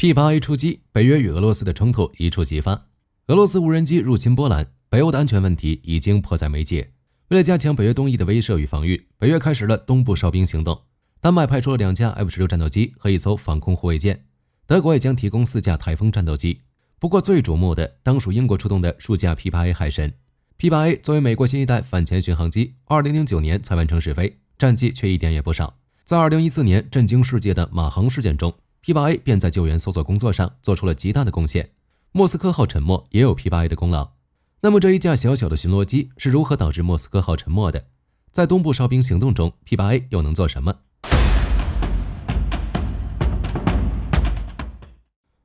P8A 出击，北约与俄罗斯的冲突一触即发。俄罗斯无人机入侵波兰，北欧的安全问题已经迫在眉睫。为了加强北约东翼的威慑与防御，北约开始了东部哨兵行动。丹麦派出了2架 F-16战斗机和1艘防空护卫舰，德国也将提供4架台风战斗机。不过最瞩目的当属英国出动的数架 P8A 海神。P8A 作为美国新一代反潜巡航机，2009年才完成试飞，战绩却一点也不少。在2014年震惊世界的马航事件中， P8A 便在救援搜索工作上做出了极大的贡献。莫斯科号沉没也有 P8A 的功劳。那么这一架小小的巡逻机是如何导致莫斯科号沉没的？在东部哨兵行动中， P8A 又能做什么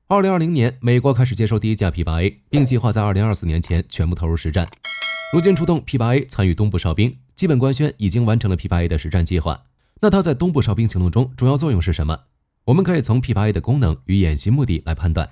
？2020年，美国开始接收第一架 P8A， 并计划在2024年前全部投入实战。如今出动 P8A 参与东部哨兵，基本官宣已经完成了 P8A 的实战计划。那它在东部哨兵行动中主要作用是什么？我们可以从 P8A 的功能与演习目的来判断。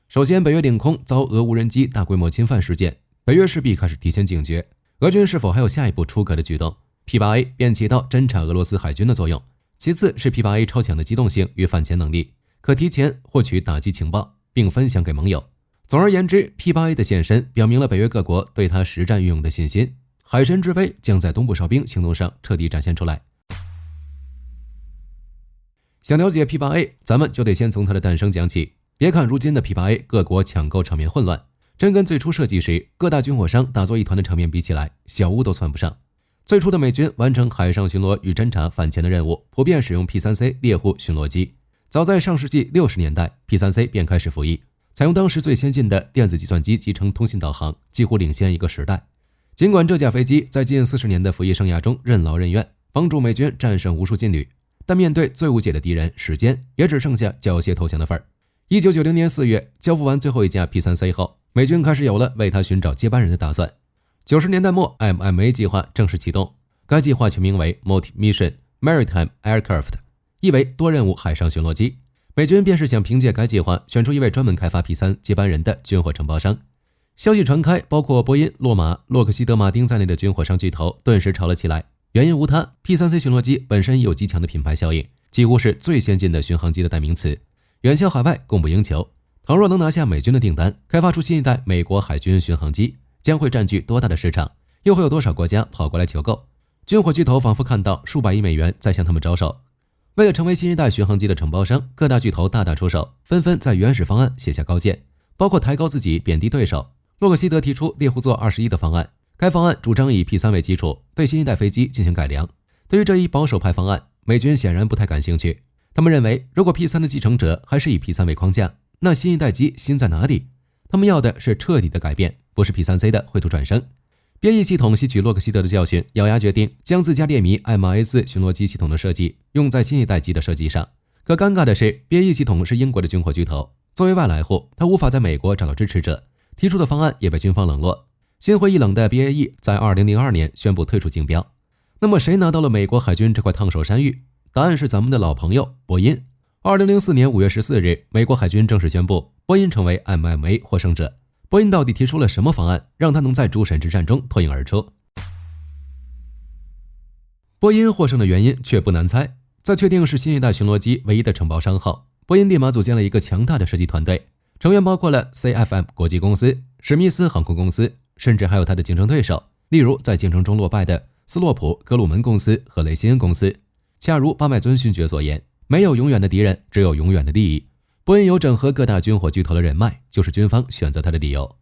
首先，北约领空遭俄无人机大规模侵犯事件，北约势必开始提前警觉，俄军是否还有下一步出格的举动， P8A 便起到侦察俄罗斯海军的作用。其次是 P8A 超强的机动性与反潜能力，可提前获取打击情报并分享给盟友。总而言之， P8A 的现身表明了北约各国对它实战运用的信心，海神之威将在东部哨兵行动上彻底展现出来。想了解 P8A， 咱们就得先从它的诞生讲起。别看如今的 P8A 各国抢购场面混乱，真跟最初设计时各大军火商打作一团的场面比起来，小巫都算不上。最初的美军完成海上巡逻与侦察反潜的任务，普遍使用 P3C 猎户巡逻机。早在上世纪60年代， P3C 便开始服役，采用当时最先进的电子计算机集成通信导航，几乎领先一个时代。尽管这架飞机在近40年的服役生涯中任劳任怨，帮助美军战胜无数劲旅，但面对最无解的敌人时间，也只剩下缴械投降的份儿。1990年4月，交付完最后一架 P3C 后，美军开始有了为他寻找接班人的打算。90年代末 MMA 计划正式启动，该计划全名为 Multi-Mission Maritime Aircraft， 意为多任务海上巡逻机。美军便是想凭借该计划选出一位专门开发 P3 接班人的军火承包商。消息传开，包括波音、洛马、洛克希德马丁在内的军火商巨头顿时吵了起来。原因无他， P3C 巡逻机本身有极强的品牌效应，几乎是最先进的巡航机的代名词，远销海外，供不应求。倘若能拿下美军的订单，开发出新一代美国海军巡航机，将会占据多大的市场，又会有多少国家跑过来求购？军火巨头仿佛看到数百亿美元在向他们招手。为了成为新一代巡航机的承包商，各大巨头大打出手，纷纷在原始方案写下高见，包括抬高自己，贬低对手。洛克希德提出猎户座21的方案，该方案主张以 P3 为基础，对新一代飞机进行改良。对于这一保守派方案，美军显然不太感兴趣。他们认为，如果 P3 的继承者还是以 P3 为框架，那新一代机新在哪里？他们要的是彻底的改变，不是 P3C 的绘图转生。编译系统吸取洛克希德的教训，咬牙决定将自家猎迷 MIS 巡逻机系统的设计用在新一代机的设计上。可尴尬的是，编译系统是英国的军火巨头，作为外来户，他无法在美国找到支持者，提出的方案也被军方冷落。心灰意冷的 BAE 在2002年宣布退出竞标。那么谁拿到了美国海军这块烫手山芋？答案是咱们的老朋友波音。2004年5月14日，美国海军正式宣布波音成为 MMA 获胜者。波音到底提出了什么方案，让他能在主审之战中脱颖而出？波音获胜的原因却不难猜，在确定是新一代巡逻机唯一的承包商后，波音立马组建了一个强大的设计团队，成员包括了 CFM 国际公司、史密斯航空公司，甚至还有他的竞争对手，例如在竞争中落败的斯洛普格鲁门公司和雷辛恩公司。恰如巴麦尊勋爵所言，没有永远的敌人，只有永远的利益。波音有整合各大军火巨头的人脉，就是军方选择它的理由。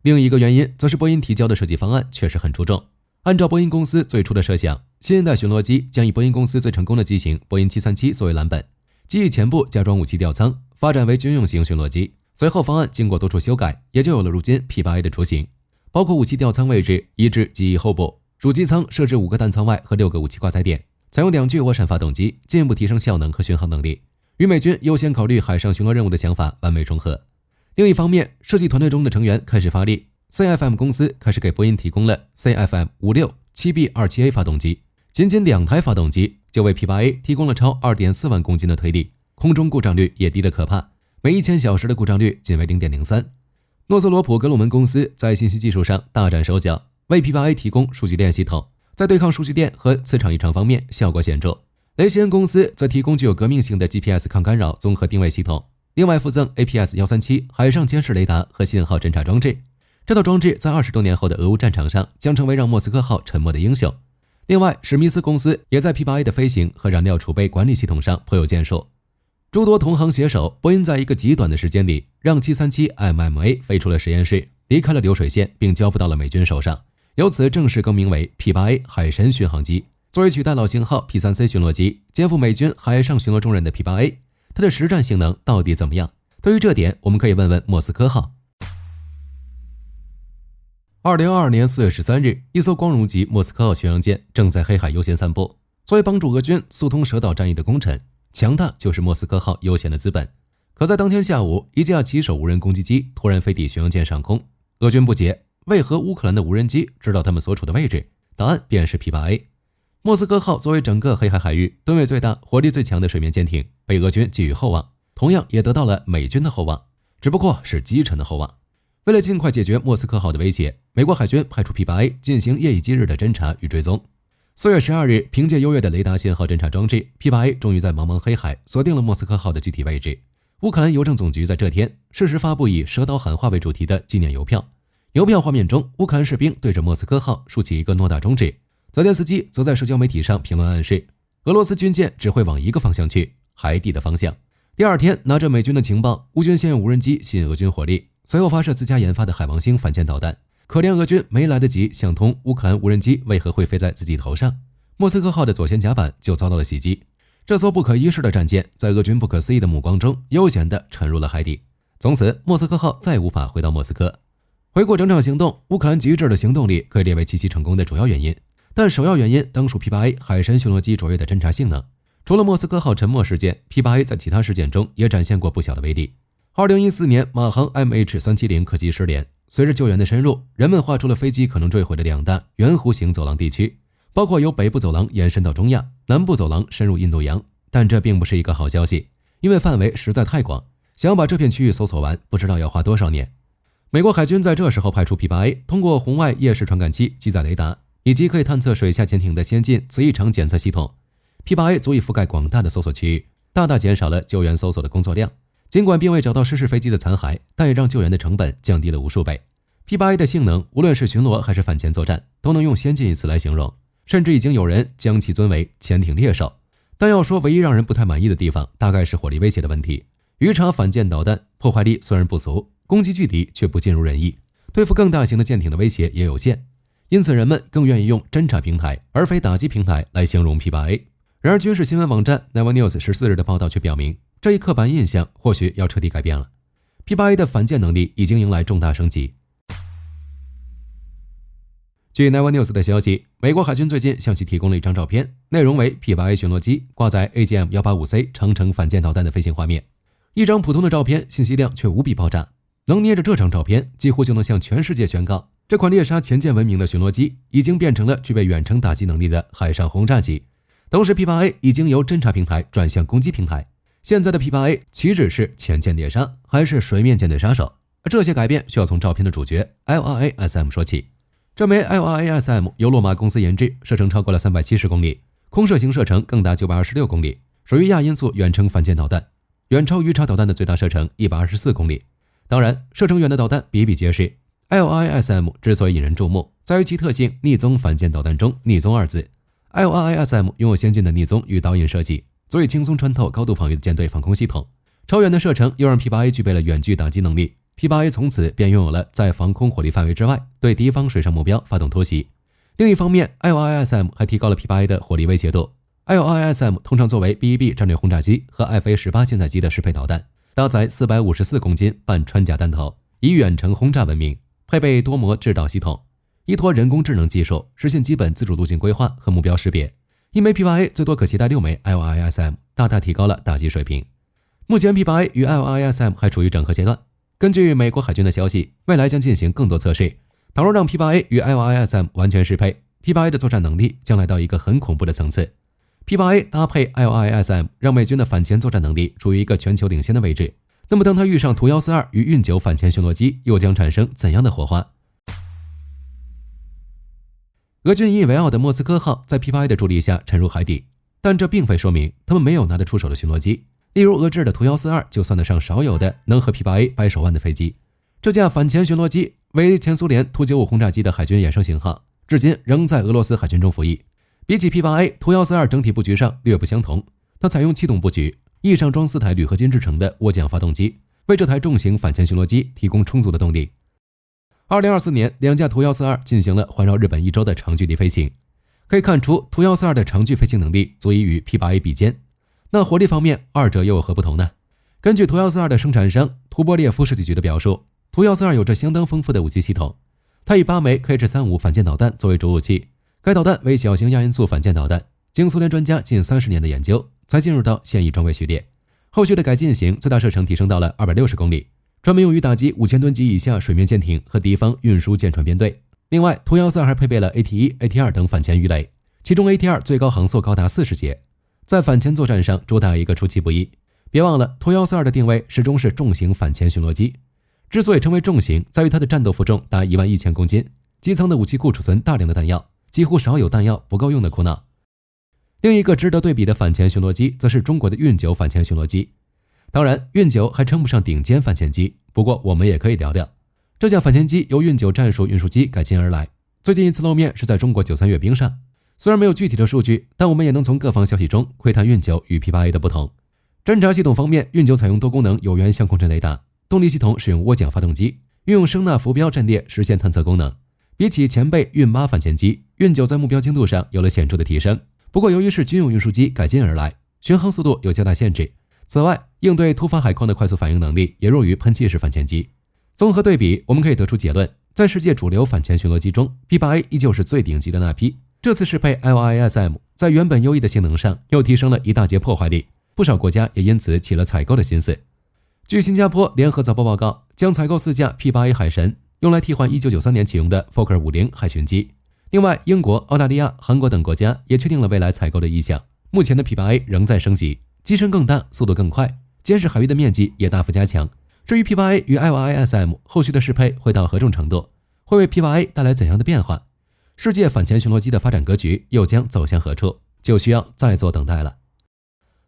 另一个原因则是波音提交的设计方案确实很出众。按照波音公司最初的设想，新一代巡逻机将以波音公司最成功的机型波音737作为蓝本，机翼前部加装武器吊舱，发展为军用型巡逻机。随后方案经过多处修改，也就有了如今 P8A 的雏形，包括武器吊舱位置移至机翼后部，主机舱设置5个弹舱外和6个武器挂载点，采用2具涡扇发动机，进一步提升效能和巡航能力，与美军优先考虑海上巡逻任务的想法完美重合。另一方面，设计团队中的成员开始发力， CFM 公司开始给波音提供了 CFM 56 7B27A 发动机，仅2台发动机就为 P8A 提供了超 2.4万公斤的推力，空中故障率也低得可怕，每1000小时的故障率仅为 0.03。 诺斯罗普格鲁门公司在信息技术上大展手脚，为 P8A 提供数据链系统，在对抗数据链和磁场异常方面效果显著。雷西恩公司则提供具有革命性的 GPS 抗干扰综合定位系统，另外附赠 APS-137 海上监视雷达和信号侦察装置。这套装置在20多年后的俄乌战场上将成为让莫斯科号沉没的英雄。另外，史密斯公司也在 P8A 的飞行和燃料储备管理系统上颇有建树。诸多同行携手，波音在一个极短的时间里，让737 MMA 飞出了实验室，离开了流水线，并交付到了美军手上，由此正式更名为 P8A 海神巡航机。作为取代老型号 P3C 巡逻机，肩负美军海上巡逻重任的 P8A， 它的实战性能到底怎么样？对于这点，我们可以问问莫斯科号。2022年4月13日，一艘光荣级莫斯科号巡洋舰正在黑海悠闲散步。作为帮助俄军速通蛇岛战役的功臣，强大就是莫斯科号悠闲的资本。可在当天下午，一架骑手无人攻击机突然飞抵巡洋舰上空，俄军不解，为何乌克兰的无人机知道他们所处的位置？答案便是 P8A。莫斯科号作为整个黑海海域吨位最大、火力最强的水面舰艇，被俄军寄予厚望，同样也得到了美军的厚望，只不过是击沉的厚望。为了尽快解决莫斯科号的威胁，美国海军派出 P8A 进行夜以继日的侦察与追踪。4月12日，凭借优越的雷达信号侦察装置， P8A 终于在茫茫黑海锁定了莫斯科号的具体位置。乌克兰邮政总局在这天适时发布以蛇岛喊话为主题的纪念邮票。邮票画面中，乌克兰士兵对着莫斯科号竖起一个诺大中指，泽连斯基则在社交媒体上评论暗示，俄罗斯军舰只会往一个方向去，海底的方向。第二天，拿着美军的情报，乌军先用无人机吸引俄军火力，随后发射自家研发的海王星反舰导弹。可怜俄军没来得及想通乌克兰无人机为何会飞在自己头上，莫斯科号的左舷甲板就遭到了袭击。这艘不可一世的战舰在俄军不可思议的目光中悠闲地沉入了海底。从此，莫斯科号再无法回到莫斯科。回顾整场行动，乌克兰极致的行动力可以列为其成功的主要原因，但首要原因当属 P8A 海神巡逻机卓越的侦察性能。除了莫斯科号沉没事件， P8A 在其他事件中也展现过不小的威力。2014年，马航 MH370 客机失联，随着救援的深入，人们画出了飞机可能坠毁的两大圆弧形走廊地区，包括由北部走廊延伸到中亚，南部走廊深入印度洋。但这并不是一个好消息，因为范围实在太广，想要把这片区域搜索完，不知道要花多少年。美国海军在这时候派出 P8A， 通过红外夜视传感器机载雷达，以及可以探测水下潜艇的先进磁异常检测系统。P8A 足以覆盖广大的搜索区域，大大减少了救援搜索的工作量。尽管并未找到失事飞机的残骸，但也让救援的成本降低了无数倍。P8A 的性能，无论是巡逻还是反潜作战，都能用先进一词来形容，甚至已经有人将其尊为潜艇猎手。但要说唯一让人不太满意的地方，大概是火力威胁的问题。鱼叉反舰导弹破坏力虽然不俗，攻击距离却不尽如人意，对付更大型的舰艇的威胁也有限，因此人们更愿意用侦察平台而非打击平台来形容 P8A。然而，军事新闻网站 Naval News 14日的报道却表明，这一刻板印象或许要彻底改变了。P8A 的反舰能力已经迎来重大升级。据 Naval News 的消息，美国海军最近向其提供了一张照片，内容为 P8A 巡逻机挂载 AGM-185C 长程反舰导弹的飞行画面。一张普通的照片，信息量却无比爆炸。能捏着这张照片，几乎就能向全世界宣告，这款猎杀前舰文明的巡逻机已经变成了具备远程打击能力的海上轰炸机。同时 P8A 已经由侦察平台转向攻击平台，现在的 P8A 岂止是前舰猎杀，还是水面舰队杀手。这些改变需要从照片的主角 LRA-SM 说起。这枚 LRA-SM 由洛马公司研制，射程超过了370公里，空射型射程更达926公里，属于亚音速远程反舰导弹，远超鱼叉导弹的最大射程124公里。当然，射程远的导弹比比皆是。LRA-SM 之所以引人注目，在于其特性逆踪反舰导弹中逆踪二字。LRA-SM 拥有先进的逆踪与导引设计，足以轻松穿透高度防御的舰队防空系统。超远的射程又让 P8A 具备了远距打击能力。P8A 从此便拥有了在防空火力范围之外对敌方水上目标发动突袭。另一方面， LRA-SM 还提高了 P8A 的火力威胁度。LRA-SM 通常作为 B-1B 战略轰炸机和 F/A-18 舰载机的适配导弹，搭载454公斤半穿甲弹头，以远程轰炸闻名，配备多模制导系统，依托人工智能技术实现基本自主路径规划和目标识别。一枚 P8A 最多可携带6枚 LRA-SM， 大大提高了打击水平。目前 P8A 与 LRA-SM 还处于整合阶段。根据美国海军的消息，未来将进行更多测试。倘若让 P8A 与 LRA-SM 完全适配， P8A 的作战能力将来到一个很恐怖的层次。P8A 搭配 LRA-SM 让美军的反潜作战能力处于一个全球领先的位置。那么当它遇上图142与运9反潜巡逻机，又将产生怎样的火花？俄军引以为傲的莫斯科号在 P8A 的助力下沉入海底，但这并非说明他们没有拿得出手的巡逻机。例如俄制的图142就算得上少有的能和 P8A 掰手腕的飞机。这架反潜巡逻机为前苏联图95轰炸机的海军衍生型号，至今仍在俄罗斯海军中服役。比起 P8A， 图142整体布局上略不相同，它采用气动布局，翼上装4台铝合金制成的涡桨发动机，为这台重型反潜巡逻机提供充足的动力。2024年，两架图142进行了环绕日本一周的长距离飞行，可以看出图142的长距飞行能力足以与 P8A 比肩。那火力方面，二者又有何不同呢？根据图142的生产商图波列夫设计局的表述，图142有着相当丰富的武器系统，它以8枚 KH-35反舰导弹作为主武器，该导弹为小型亚音速反舰导弹，经苏联专家近30年的研究，才进入到现役装备序列。后续的改进型最大射程提升到了260公里，专门用于打击5000吨级以下水面舰艇和敌方运输舰船编队。另外，图142还配备了 AT1、AT2 等反潜鱼雷，其中 AT2 最高航速高达40节，在反潜作战上主打一个出其不意。别忘了，图142的定位始终是重型反潜巡逻机。之所以称为重型，在于它的战斗负重达11000公斤，机舱的武器库储存大量的弹药，几乎少有弹药不够用的苦恼。另一个值得对比的反潜巡逻机，则是中国的运9反潜巡逻机。当然，运9还称不上顶尖反潜机，不过我们也可以聊聊。这架反潜机由运9战术运输机改进而来，最近一次露面是在中国93阅兵上。虽然没有具体的数据，但我们也能从各方消息中窥探运9与 P8A 的不同。侦察系统方面，运9采用多功能有源相控阵雷达，动力系统使用涡桨发动机，运用声呐浮标阵列实现探测功能。比起前辈运8反潜机，运9在目标精度上有了显著的提升。不过由于是军用运输机改进而来，巡航速度有较大限制。此外，应对突发海况的快速反应能力也弱于喷气式反潜机。综合对比，我们可以得出结论，在世界主流反潜巡逻机中， P8A 依旧是最顶级的那批。这次适配 LRASM， 在原本优异的性能上又提升了一大截破坏力，不少国家也因此起了采购的心思。据新加坡联合早报报告，将采购4架 P8A 海神，用来替换1993年启用的 Fokker 50海巡机。另外，英国、澳大利亚、韩国等国家也确定了未来采购的意向。目前的 P8A 仍在升级，机身更大，速度更快，监视海域的面积也大幅加强。至于 P8A 与 LRASM 后续的适配会到何种程度，会为 P8A 带来怎样的变化，世界反潜巡逻机的发展格局又将走向何处，就需要再做等待了。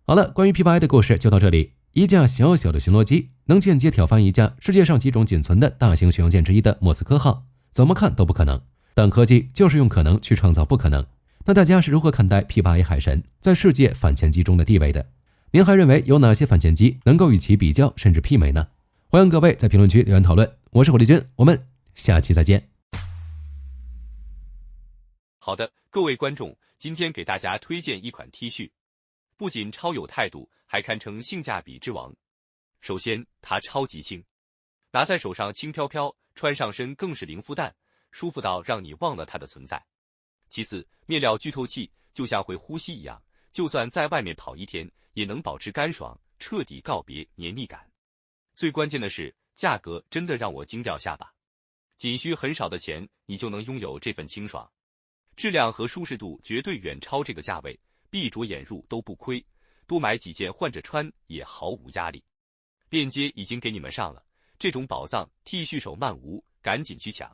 好了，关于 P8A 的故事就到这里。一架小小的巡逻机能间接挑翻一架世界上几种仅存的大型巡洋舰之一的莫斯科号，怎么看都不可能。但科技就是用可能去创造不可能。那大家是如何看待 P8A 海神在世界反潜机中的地位的？您还认为有哪些反潜机能够与其比较甚至媲美呢？欢迎各位在评论区留言讨论。我是火力军，我们下期再见。好的，各位观众，今天给大家推荐一款 T 恤，不仅超有态度，还堪称性价比之王。首先，它超级轻，拿在手上轻飘飘，穿上身更是零负担，舒服到让你忘了它的存在。其次，面料剧透气，就像会呼吸一样，就算在外面跑一天，也能保持干爽，彻底告别黏腻感。最关键的是，价格真的让我惊掉下巴，仅需很少的钱，你就能拥有这份清爽。质量和舒适度绝对远超这个价位，闭着眼入都不亏，多买几件换着穿也毫无压力。链接已经给你们上了，这种宝藏 T 恤手慢无，赶紧去抢。